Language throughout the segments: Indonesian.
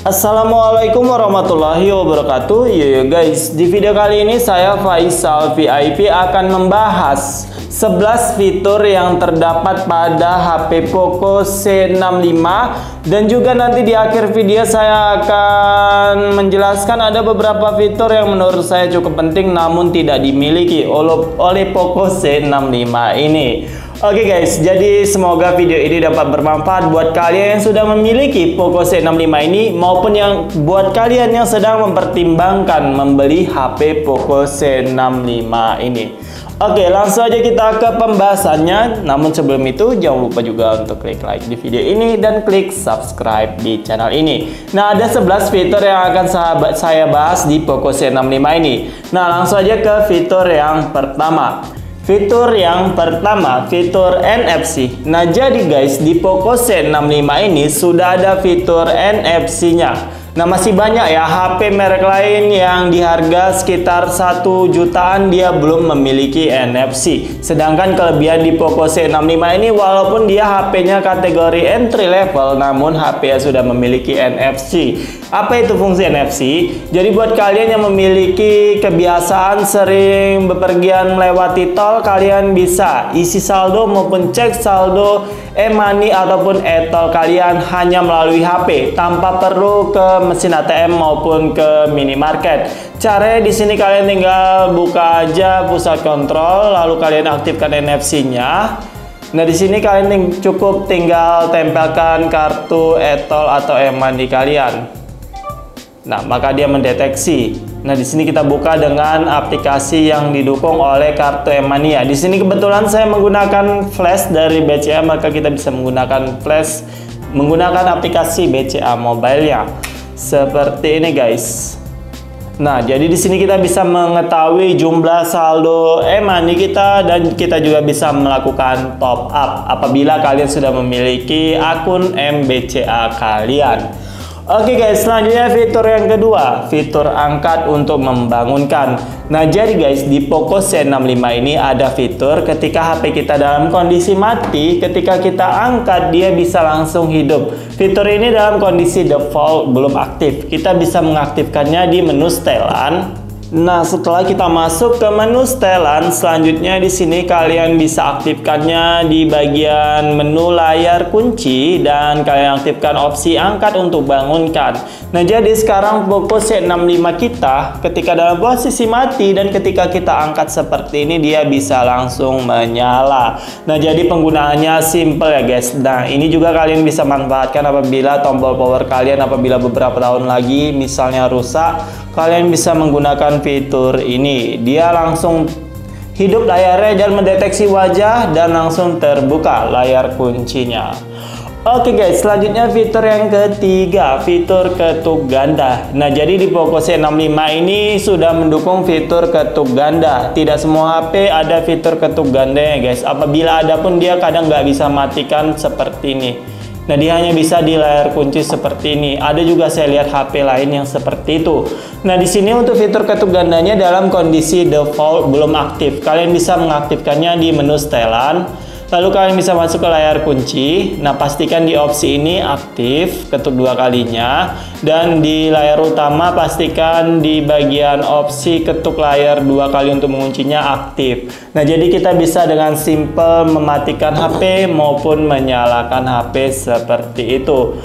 Assalamualaikum warahmatullahi wabarakatuh. Yo guys, di video kali ini saya Faisal VIP akan membahas 11 fitur yang terdapat pada HP Poco C65, dan juga nanti di akhir video saya akan menjelaskan ada beberapa fitur yang menurut saya cukup penting namun tidak dimiliki oleh Poco C65 ini. Oke guys, jadi semoga video ini dapat bermanfaat buat kalian yang sudah memiliki Poco C65 ini maupun yang buat kalian yang sedang mempertimbangkan membeli HP Poco C65 ini. Oke, langsung aja kita ke pembahasannya. Namun sebelum itu jangan lupa juga untuk klik like di video ini dan klik subscribe di channel ini. Nah, ada 11 fitur yang akan saya bahas di Poco C65 ini. Nah, langsung aja ke fitur yang pertama. Fitur yang pertama, fitur NFC. Nah, jadi guys, di Poco C65 ini sudah ada fitur NFC-nya. Nah, masih banyak ya HP merek lain yang di harga sekitar 1 jutaan dia belum memiliki NFC. Sedangkan kelebihan di Poco C65 ini walaupun dia HP-nya kategori entry level, namun HP-nya sudah memiliki NFC. Apa itu fungsi NFC? Jadi buat kalian yang memiliki kebiasaan sering bepergian melewati tol, kalian bisa isi saldo maupun cek saldo e-money ataupun e-tol kalian hanya melalui HP tanpa perlu ke mesin ATM maupun ke minimarket. Caranya di sini kalian tinggal buka aja pusat kontrol, lalu kalian aktifkan NFC-nya. Nah, di sini kalian cukup tinggal tempelkan kartu e-tol atau e-money kalian. Nah, maka dia mendeteksi. Nah, di sini kita buka dengan aplikasi yang didukung oleh kartu e-money ya. Di sini kebetulan saya menggunakan flash dari BCA, maka kita bisa menggunakan flash menggunakan aplikasi BCA Mobile ya. Seperti ini guys. Nah, jadi di sini kita bisa mengetahui jumlah saldo e-money kita dan kita juga bisa melakukan top up apabila kalian sudah memiliki akun MBCA kalian. Oke guys, selanjutnya fitur yang kedua, fitur angkat untuk membangunkan. Nah, jadi guys, di Poco C65 ini ada fitur ketika HP kita dalam kondisi mati, ketika kita angkat dia bisa langsung hidup. Fitur ini dalam kondisi default belum aktif. Kita bisa mengaktifkannya di menu setelan. Nah, setelah kita masuk ke menu setelan, selanjutnya di sini kalian bisa aktifkannya di bagian menu layar kunci dan kalian aktifkan opsi angkat untuk bangunkan. Nah, jadi sekarang Poco C65 kita ketika dalam posisi mati dan ketika kita angkat seperti ini dia bisa langsung menyala. Nah, jadi penggunaannya simple ya guys. Nah, ini juga kalian bisa manfaatkan apabila tombol power kalian apabila beberapa tahun lagi misalnya rusak, kalian bisa menggunakan fitur ini. Dia langsung hidup layarnya dan mendeteksi wajah dan langsung terbuka layar kuncinya. Oke guys, selanjutnya fitur yang ketiga, fitur ketuk ganda. Nah, jadi di Poco C65 ini sudah mendukung fitur ketuk ganda. Tidak semua HP ada fitur ketuk ganda ya guys. Apabila ada pun dia kadang nggak bisa matikan seperti ini. Nah, dia hanya bisa di layar kunci seperti ini. Ada juga saya lihat HP lain yang seperti itu. Nah, di sini untuk fitur ketuk gandanya dalam kondisi default belum aktif. Kalian bisa mengaktifkannya di menu setelan. Lalu kalian bisa masuk ke layar kunci. Nah, pastikan di opsi ini aktif, ketuk 2 kalinya. Dan di layar utama pastikan di bagian opsi ketuk layar 2 kali untuk menguncinya aktif. Nah, jadi kita bisa dengan simple mematikan HP maupun menyalakan HP seperti itu.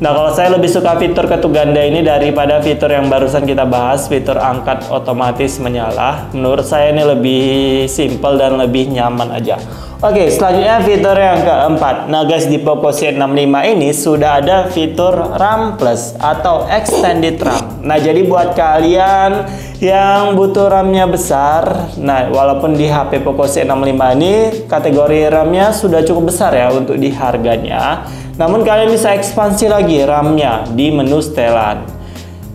Nah, kalau saya lebih suka fitur ketuk ganda ini daripada fitur yang barusan kita bahas, fitur angkat otomatis menyala. Menurut saya ini lebih simple dan lebih nyaman aja. Oke, selanjutnya fitur yang keempat. Nah guys, di Poco C65 ini sudah ada fitur RAM Plus atau Extended RAM. Nah, jadi buat kalian yang butuh RAM-nya besar, nah walaupun di HP Poco C65 ini kategori RAM-nya sudah cukup besar ya untuk di harganya, namun kalian bisa ekspansi lagi RAM-nya di menu setelan.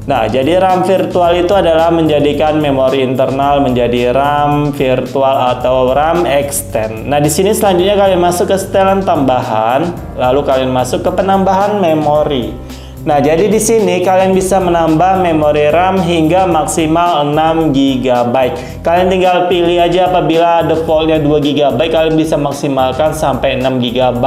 Nah, jadi RAM virtual itu adalah menjadikan memori internal menjadi RAM virtual atau RAM extend. Nah, di sini selanjutnya kalian masuk ke setelan tambahan, lalu kalian masuk ke penambahan memori. Nah, jadi di sini kalian bisa menambah memori RAM hingga maksimal 6 GB. Kalian tinggal pilih aja, apabila defaultnya 2 GB, kalian bisa maksimalkan sampai 6 GB.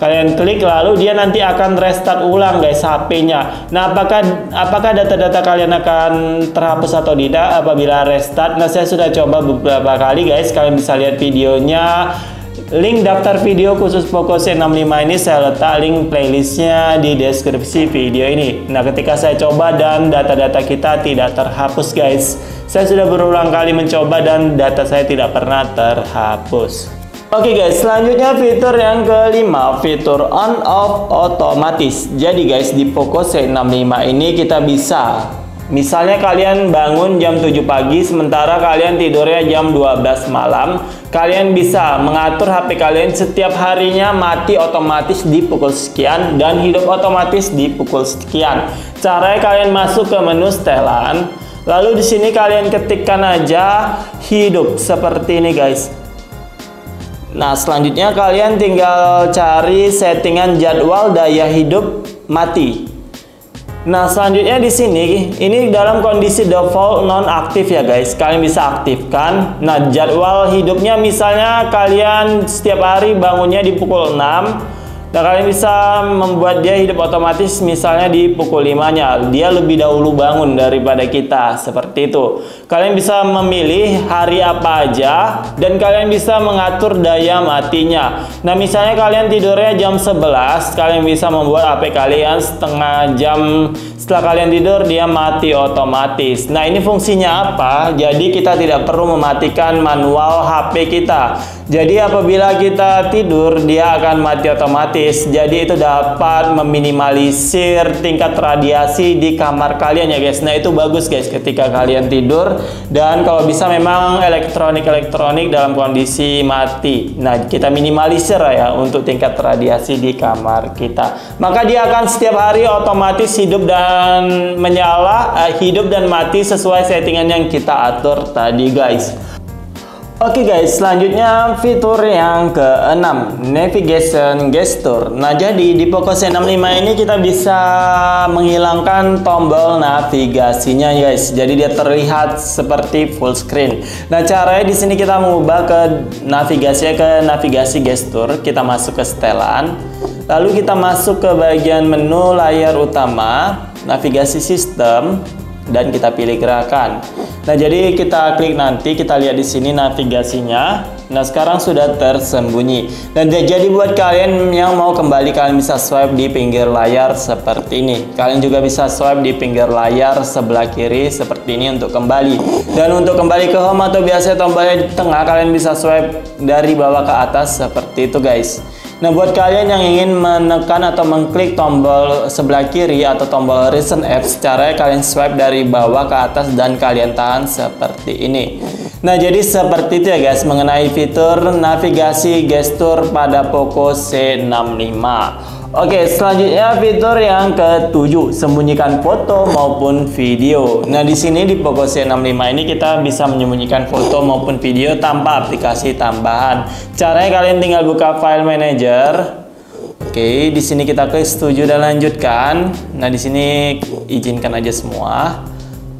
Kalian klik lalu dia nanti akan restart ulang guys HP-nya. Nah, apakah data-data kalian akan terhapus atau tidak apabila restart? Nah, saya sudah coba beberapa kali guys. Kalian bisa lihat videonya. Link daftar video khusus Poco C65 ini saya letak link playlistnya di deskripsi video ini. Nah, ketika saya coba dan data-data kita tidak terhapus guys. Saya sudah berulang kali mencoba dan data saya tidak pernah terhapus. Oke guys, selanjutnya fitur yang kelima, fitur on off otomatis. Jadi guys, di Poco C65 ini kita bisa, misalnya kalian bangun jam 7 pagi sementara kalian tidurnya jam 12 malam, kalian bisa mengatur HP kalian setiap harinya mati otomatis di pukul sekian dan hidup otomatis di pukul sekian. Caranya kalian masuk ke menu setelan, lalu di sini kalian ketikkan aja hidup seperti ini guys. Nah, selanjutnya kalian tinggal cari settingan jadwal daya hidup mati. Nah, selanjutnya di sini ini dalam kondisi default non aktif ya guys. Kalian bisa aktifkan. Nah, jadwal hidupnya misalnya kalian setiap hari bangunnya di pukul 6. Nah, kalian bisa membuat dia hidup otomatis misalnya di pukul 5-nya. Dia lebih dahulu bangun daripada kita, seperti itu. Kalian bisa memilih hari apa aja dan kalian bisa mengatur daya matinya. Nah, misalnya kalian tidurnya jam 11, kalian bisa membuat HP kalian setengah jam setelah kalian tidur dia mati otomatis. Nah, ini fungsinya apa? Jadi kita tidak perlu mematikan manual HP kita. Jadi apabila kita tidur dia akan mati otomatis. Jadi itu dapat meminimalisir tingkat radiasi di kamar kalian ya guys. Nah, itu bagus guys ketika kalian tidur, dan kalau bisa memang elektronik dalam kondisi mati. Nah, kita minimalisir ya untuk tingkat radiasi di kamar kita. Maka dia akan setiap hari otomatis hidup dan menyala, hidup dan mati sesuai settingan yang kita atur tadi guys. Oke guys, selanjutnya fitur yang keenam, navigation gesture. Nah, jadi di Poco C65 ini kita bisa menghilangkan tombol navigasinya guys. Jadi dia terlihat seperti full screen. Nah, caranya di sini kita mengubah ke navigasi gesture. Kita masuk ke setelan. Lalu kita masuk ke bagian menu layar utama, navigasi sistem, dan kita pilih gerakan. Nah, jadi kita klik nanti, kita lihat di sini navigasinya. Nah, sekarang sudah tersembunyi. Dan jadi buat kalian yang mau kembali, kalian bisa swipe di pinggir layar seperti ini. Kalian juga bisa swipe di pinggir layar sebelah kiri seperti ini untuk kembali. Dan untuk kembali ke home atau biasa tombolnya di tengah, kalian bisa swipe dari bawah ke atas seperti itu guys. Nah, buat kalian yang ingin menekan atau mengklik tombol sebelah kiri atau tombol recent apps, caranya kalian swipe dari bawah ke atas dan kalian tahan seperti ini. Nah, jadi seperti itu ya guys mengenai fitur navigasi gestur pada Poco C65. Oke, selanjutnya fitur yang ketujuh, sembunyikan foto maupun video. Nah, di sini di Poco C65 ini kita bisa menyembunyikan foto maupun video tanpa aplikasi tambahan. Caranya kalian tinggal buka file manager. Oke, di sini kita klik setuju dan lanjutkan. Nah, di sini izinkan aja semua.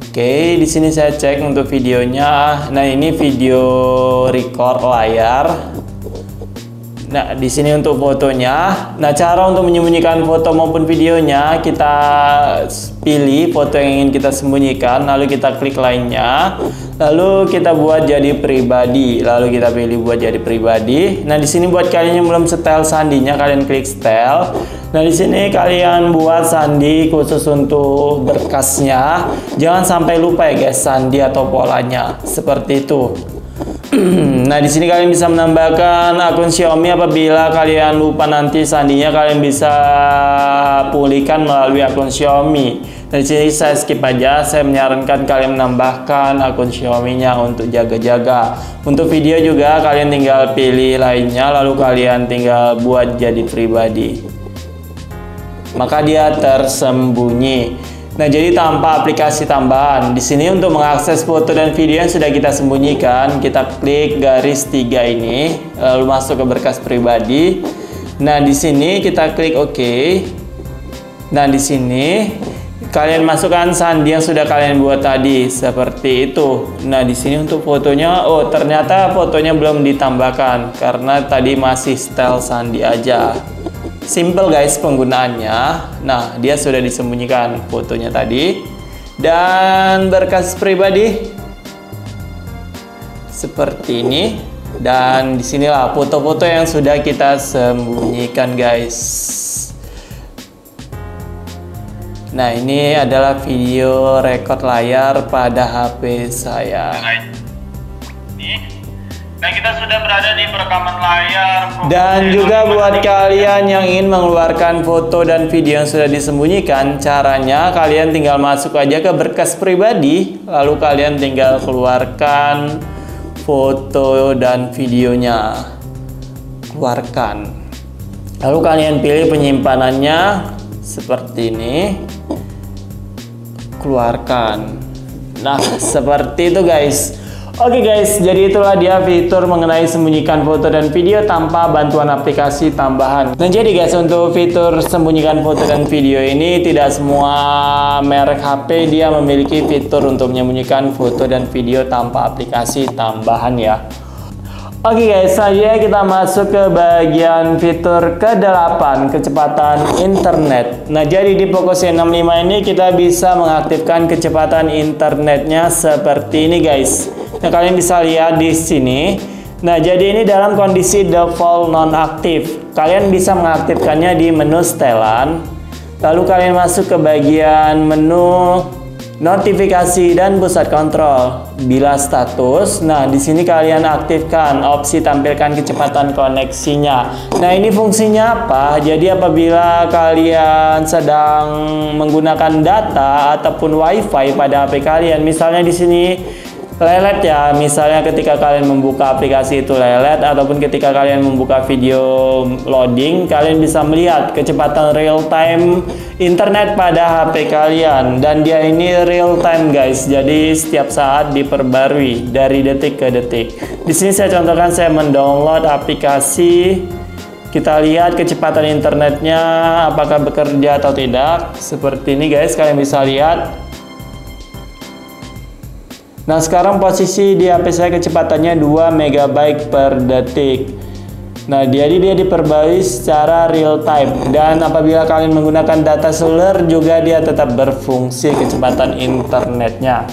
Oke, di sini saya cek untuk videonya. Nah, ini video record layar. Nah, di sini untuk fotonya. Nah, cara untuk menyembunyikan foto maupun videonya, kita pilih foto yang ingin kita sembunyikan, lalu kita klik lainnya, lalu kita buat jadi pribadi, lalu kita pilih buat jadi pribadi. Nah, di sini buat kalian yang belum setel sandinya, kalian klik setel. Nah, di sini kalian buat sandi khusus untuk berkasnya. Jangan sampai lupa ya guys, sandi atau polanya seperti itu. Nah, di sini kalian bisa menambahkan akun Xiaomi. Apabila kalian lupa nanti sandinya, kalian bisa pulihkan melalui akun Xiaomi. Nah, di sini saya skip aja. Saya menyarankan kalian menambahkan akun Xiaomi-nya untuk jaga-jaga. Untuk video juga kalian tinggal pilih lainnya, lalu kalian tinggal buat jadi pribadi. Maka dia tersembunyi. Nah, jadi tanpa aplikasi tambahan. Di sini untuk mengakses foto dan video yang sudah kita sembunyikan, kita klik garis 3 ini, lalu masuk ke berkas pribadi. Nah, di sini kita klik OK. Nah, di sini kalian masukkan sandi yang sudah kalian buat tadi seperti itu. Nah, di sini untuk fotonya, oh ternyata fotonya belum ditambahkan karena tadi masih style sandi aja. Simple guys penggunaannya. Nah, dia sudah disembunyikan fotonya tadi. Dan berkas pribadi seperti ini. Dan disinilah foto-foto yang sudah kita sembunyikan guys. Nah, ini adalah video rekod layar pada HP saya. Nah, kita sudah berada di perekaman layar. Dan juga buat kalian yang ingin mengeluarkan foto dan video yang sudah disembunyikan, caranya kalian tinggal masuk aja ke berkas pribadi, lalu kalian tinggal keluarkan foto dan videonya. Keluarkan. Lalu kalian pilih penyimpanannya seperti ini. Keluarkan. Nah, seperti itu guys. Oke guys, jadi itulah dia fitur mengenai sembunyikan foto dan video tanpa bantuan aplikasi tambahan. Nah, jadi guys, untuk fitur sembunyikan foto dan video ini tidak semua merek HP dia memiliki fitur untuk menyembunyikan foto dan video tanpa aplikasi tambahan ya. Oke guys, selanjutnya kita masuk ke bagian fitur ke-8, kecepatan internet. Nah, jadi di Poco C65 ini kita bisa mengaktifkan kecepatan internetnya seperti ini guys. Nah, kalian bisa lihat di sini. Nah, jadi ini dalam kondisi default nonaktif. Kalian bisa mengaktifkannya di menu setelan. Lalu kalian masuk ke bagian menu notifikasi dan pusat kontrol. Bila status, nah di sini kalian aktifkan opsi tampilkan kecepatan koneksinya. Nah, ini fungsinya apa? Jadi apabila kalian sedang menggunakan data ataupun WiFi pada HP kalian, misalnya di sini lelet ya, misalnya ketika kalian membuka aplikasi itu lelet, ataupun ketika kalian membuka video loading, kalian bisa melihat kecepatan real time internet pada HP kalian. Dan dia ini real time guys, jadi setiap saat diperbarui dari detik ke detik. Di sini saya contohkan, saya mendownload aplikasi. Kita lihat kecepatan internetnya apakah bekerja atau tidak. Seperti ini guys, kalian bisa lihat. Nah, sekarang posisi di HP saya kecepatannya 2 MB per detik. Nah, jadi dia diperbarui secara real time. Dan apabila kalian menggunakan data seluler juga dia tetap berfungsi kecepatan internetnya.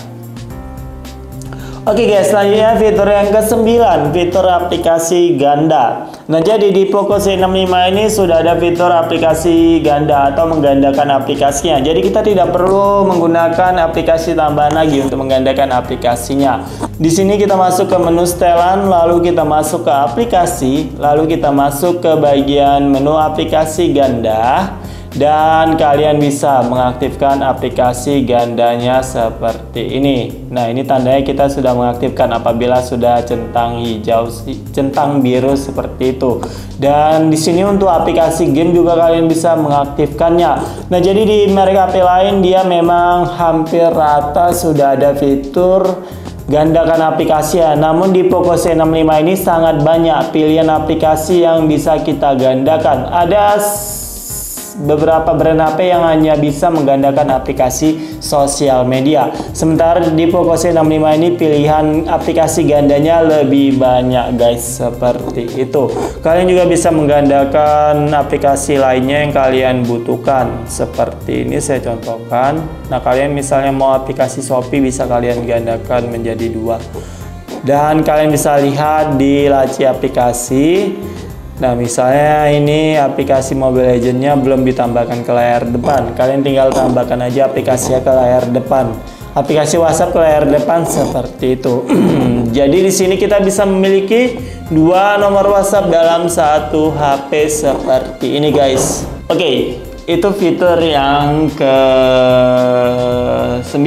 Oke guys, selanjutnya fitur yang ke-9, fitur aplikasi ganda. Nah, jadi di Poco C65 ini sudah ada fitur aplikasi ganda atau menggandakan aplikasinya. Jadi kita tidak perlu menggunakan aplikasi tambahan lagi untuk menggandakan aplikasinya. Di sini kita masuk ke menu setelan, lalu kita masuk ke aplikasi, lalu kita masuk ke bagian menu aplikasi ganda. Dan kalian bisa mengaktifkan aplikasi gandanya seperti ini. Nah, ini tandanya kita sudah mengaktifkan apabila sudah centang hijau, centang biru seperti itu. Dan di sini untuk aplikasi game juga kalian bisa mengaktifkannya. Nah, jadi di merek HP lain dia memang hampir rata sudah ada fitur gandakan aplikasi ya. Namun di Poco C65 ini sangat banyak pilihan aplikasi yang bisa kita gandakan. Ada beberapa brand HP yang hanya bisa menggandakan aplikasi sosial media. Sementara di Poco C65 ini pilihan aplikasi gandanya lebih banyak guys, seperti itu. Kalian juga bisa menggandakan aplikasi lainnya yang kalian butuhkan. Seperti ini saya contohkan. Nah, kalian misalnya mau aplikasi Shopee bisa kalian gandakan menjadi 2. Dan kalian bisa lihat di laci aplikasi. Nah, misalnya ini aplikasi Mobile Legends-nya belum ditambahkan ke layar depan. Kalian tinggal tambahkan aja aplikasinya ke layar depan. Aplikasi WhatsApp ke layar depan seperti itu. Jadi di sini kita bisa memiliki 2 nomor WhatsApp dalam satu HP seperti ini guys. Oke, itu fitur yang ke-9.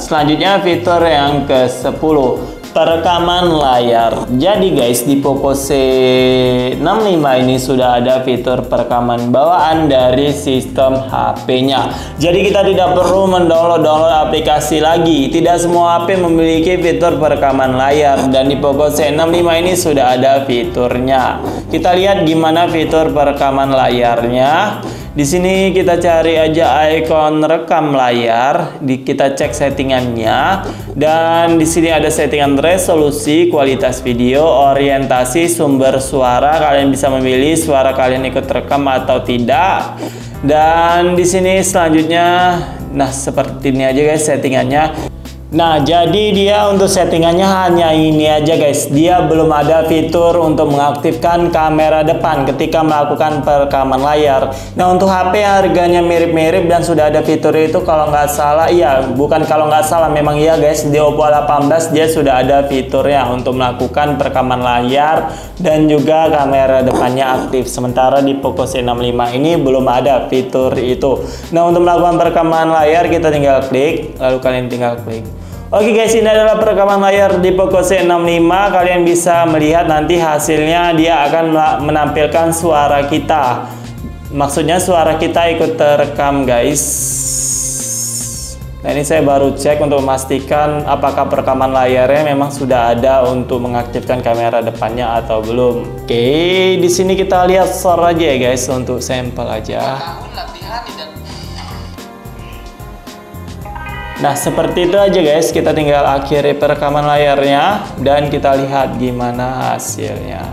Selanjutnya fitur yang ke-10. Perekaman layar. Jadi guys, di Poco C65 ini sudah ada fitur perekaman bawaan dari sistem HP-nya. Jadi kita tidak perlu mendownload aplikasi lagi. Tidak semua HP memiliki fitur perekaman layar, dan di Poco C65 ini sudah ada fiturnya. Kita lihat gimana fitur perekaman layarnya. Di sini kita cari aja ikon rekam layar, kita cek settingannya, dan di sini ada settingan resolusi, kualitas video, orientasi, sumber suara. Kalian bisa memilih suara kalian ikut rekam atau tidak. Dan di sini selanjutnya, nah seperti ini aja guys settingannya. Nah, jadi dia untuk settingannya hanya ini aja guys. Dia belum ada fitur untuk mengaktifkan kamera depan ketika melakukan perekaman layar. Nah, untuk HP harganya mirip-mirip dan sudah ada fitur itu kalau nggak salah. Iya, bukan kalau nggak salah, memang iya guys. Di Oppo A18 dia sudah ada fiturnya untuk melakukan perekaman layar dan juga kamera depannya aktif. Sementara di Poco C65 ini belum ada fitur itu. Nah, untuk melakukan perekaman layar kita tinggal klik, lalu kalian tinggal klik. Oke guys, ini adalah perekaman layar di Poco C65. Kalian bisa melihat nanti hasilnya dia akan menampilkan suara kita. Maksudnya suara kita ikut terekam guys. Nah, ini saya baru cek untuk memastikan apakah perekaman layarnya memang sudah ada untuk mengaktifkan kamera depannya atau belum. Oke, di sini kita lihat suara aja ya guys untuk sampel aja. Nah, seperti itu aja guys, kita tinggal akhiri perekaman layarnya dan kita lihat gimana hasilnya.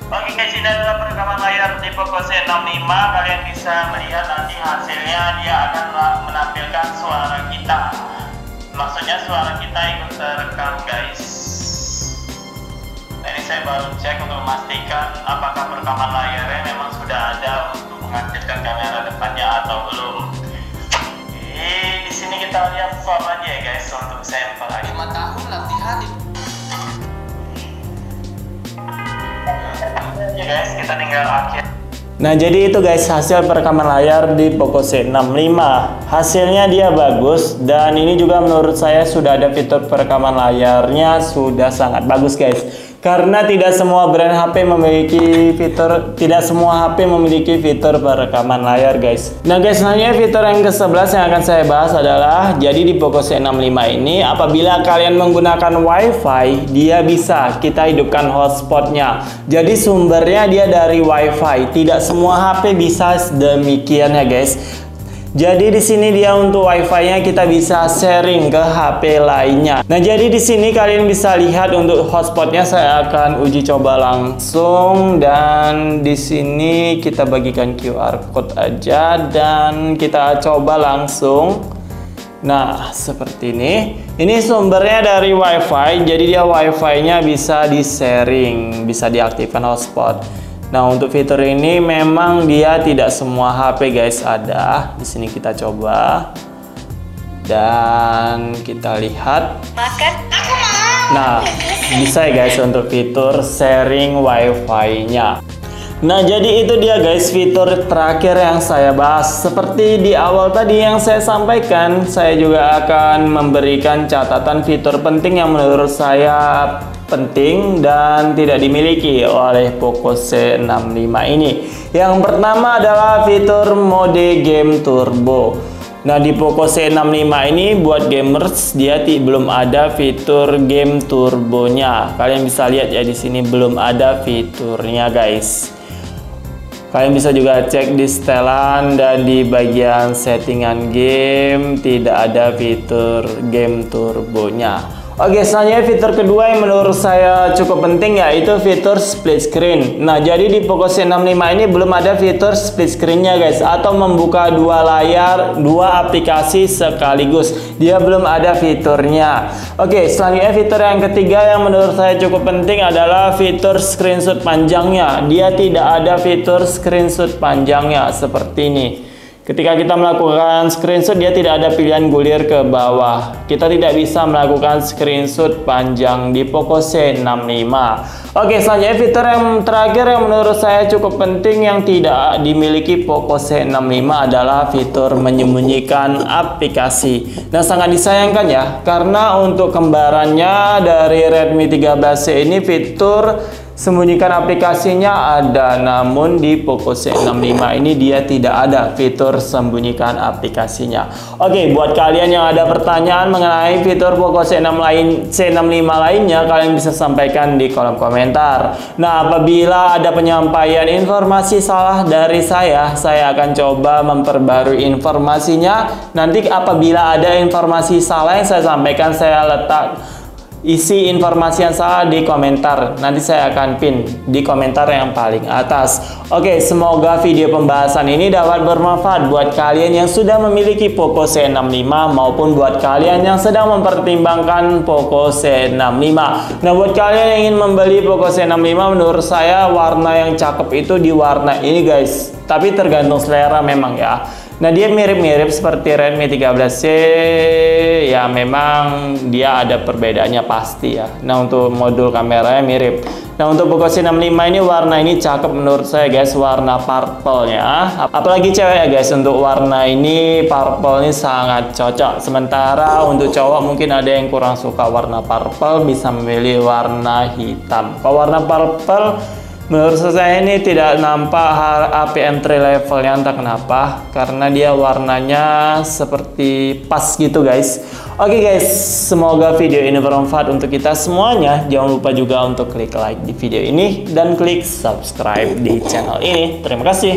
Oke guys, ini adalah perekaman layar di Poco C65. Kalian bisa melihat nanti hasilnya dia akan menampilkan suara kita. Maksudnya suara kita ikut terekam guys. Nah, ini saya baru cek untuk memastikan apakah perekaman layarnya memang sudah ada untuk mengaktifkan kamera depannya atau belum. Di sini kita lihat soal aja ya guys untuk sampel aja. 5 tahun latihan ya guys, kita tinggal akhir. Nah, jadi itu guys hasil perekaman layar di Poco C65. Hasilnya dia bagus dan ini juga menurut saya sudah ada fitur perekaman layarnya sudah sangat bagus guys. Karena tidak semua brand HP memiliki fitur, perekaman layar guys. Nah guys, selanjutnya fitur yang ke-11 yang akan saya bahas adalah, jadi di Poco C65 ini apabila kalian menggunakan WiFi, dia bisa kita hidupkan hotspotnya. Jadi sumbernya dia dari WiFi. Tidak semua HP bisa demikian ya guys. Jadi di sini dia untuk WiFi-nya kita bisa sharing ke HP lainnya. Nah, jadi di sini kalian bisa lihat untuk hotspotnya saya akan uji coba langsung dan di sini kita bagikan QR code aja dan kita coba langsung. Nah, seperti ini. Ini sumbernya dari WiFi. Jadi dia WiFi-nya bisa di-sharing, bisa diaktifkan hotspot. Nah, untuk fitur ini memang dia tidak semua HP guys ada. Di sini kita coba dan kita lihat. Nah, bisa ya guys untuk fitur sharing WiFi-nya. Nah, jadi itu dia guys fitur terakhir yang saya bahas. Seperti di awal tadi yang saya sampaikan, saya juga akan memberikan catatan fitur penting yang menurut saya penting dan tidak dimiliki oleh Poco C65 ini. Yang pertama adalah fitur mode game turbo. Nah, di Poco C65 ini buat gamers dia belum ada fitur game turbonya. Kalian bisa lihat ya di sini belum ada fiturnya guys. Kalian bisa juga cek di setelan dan di bagian settingan game tidak ada fitur game turbonya. Oke, selanjutnya fitur kedua yang menurut saya cukup penting yaitu fitur split screen. Nah, jadi di Poco C65 ini belum ada fitur split screen-nya guys, atau membuka dua layar, dua aplikasi sekaligus. Dia belum ada fiturnya. Oke, selanjutnya fitur yang ketiga yang menurut saya cukup penting adalah fitur screenshot panjangnya. Dia tidak ada fitur screenshot panjangnya seperti ini. Ketika kita melakukan screenshot, dia tidak ada pilihan gulir ke bawah. Kita tidak bisa melakukan screenshot panjang di Poco C65. Oke, selanjutnya fitur yang terakhir yang menurut saya cukup penting yang tidak dimiliki Poco C65 adalah fitur menyembunyikan aplikasi. Nah, sangat disayangkan ya, karena untuk kembarannya dari Redmi 13C ini fitur Sembunyikan aplikasinya ada, namun di Poco C65 ini dia tidak ada fitur sembunyikan aplikasinya. Oke, buat kalian yang ada pertanyaan mengenai fitur Poco C65 lainnya, kalian bisa sampaikan di kolom komentar. Nah, apabila ada penyampaian informasi salah dari saya akan coba memperbarui informasinya. Nanti apabila ada informasi salah yang saya sampaikan, saya letak isi informasi yang salah di komentar. Nanti saya akan pin di komentar yang paling atas. Oke, semoga video pembahasan ini dapat bermanfaat buat kalian yang sudah memiliki Poco C65 maupun buat kalian yang sedang mempertimbangkan Poco C65. Nah, buat kalian yang ingin membeli Poco C65, menurut saya warna yang cakep itu di warna ini guys. Tapi tergantung selera memang ya. Nah, dia mirip-mirip seperti Redmi 13C, ya memang dia ada perbedaannya pasti ya. Nah, untuk modul kameranya mirip. Nah, untuk Poco C65 ini warna ini cakep menurut saya guys, warna purple-nya. Apalagi cewek ya guys, untuk warna ini purple ini sangat cocok. Sementara untuk cowok mungkin ada yang kurang suka warna purple, bisa memilih warna hitam. Kalau warna purple menurut saya ini tidak nampak HP entry levelnya, entah kenapa, karena dia warnanya seperti pas gitu guys. Oke guys, semoga video ini bermanfaat untuk kita semuanya. Jangan lupa juga untuk klik like di video ini dan klik subscribe di channel ini. Terima kasih.